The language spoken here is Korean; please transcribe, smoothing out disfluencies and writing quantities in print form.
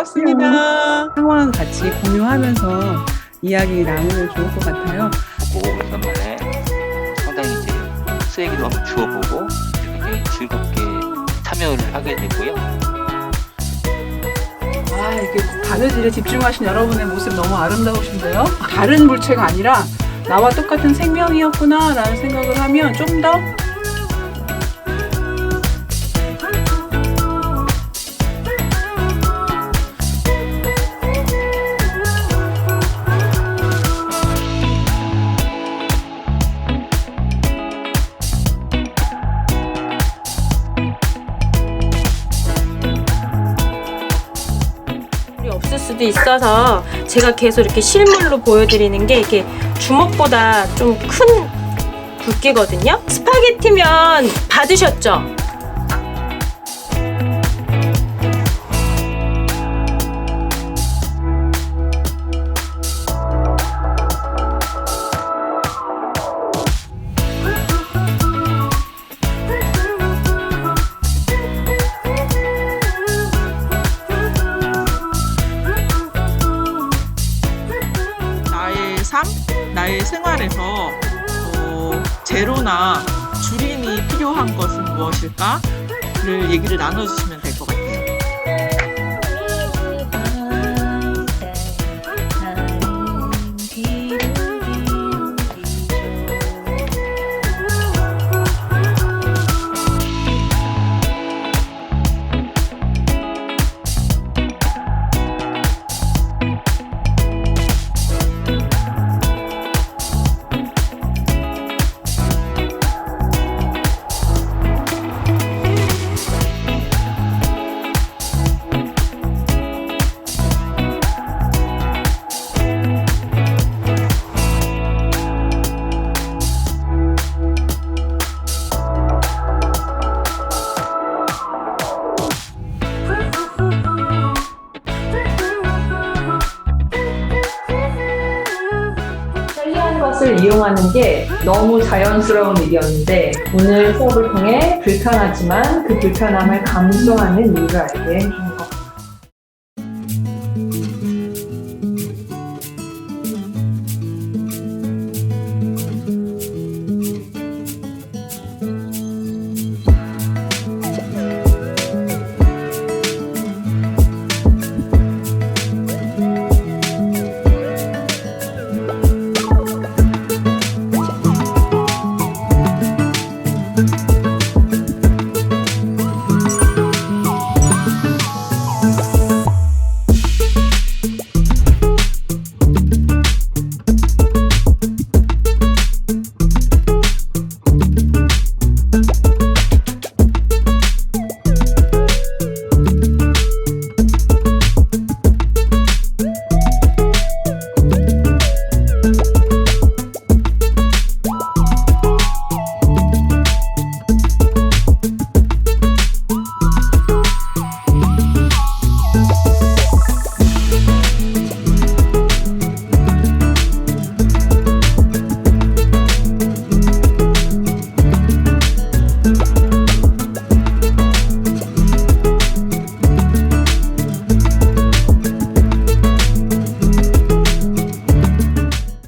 반갑습니다. 상황 같이 공유하면서 이야기 나누면 좋을 것 같아요. 오랜만에 상당히 이제 쓰레기도 한번 주워보고 굉장히 즐겁게 참여를 하게 됐고요. 이렇게 다른 일에 집중하신 여러분의 모습 너무 아름다우신데요. 다른 물체가 아니라 나와 똑같은 생명이었구나 라는 생각을 하면 좀 더 없을 수도 있어서 제가 계속 이렇게 실물로 보여드리는 게 이렇게 주먹보다 좀 큰 굵기거든요. 스파게티면 받으셨죠? 나의 생활에서 제로나 줄임이 필요한 것은 무엇일까를 얘기를 나눠주시면 될 것 같아요. 것을 이용하는 게 너무 자연스러운 일이었는데 오늘 수업을 통해 불편하지만 그 불편함을 감수하는 이유를 알게 해줍니다.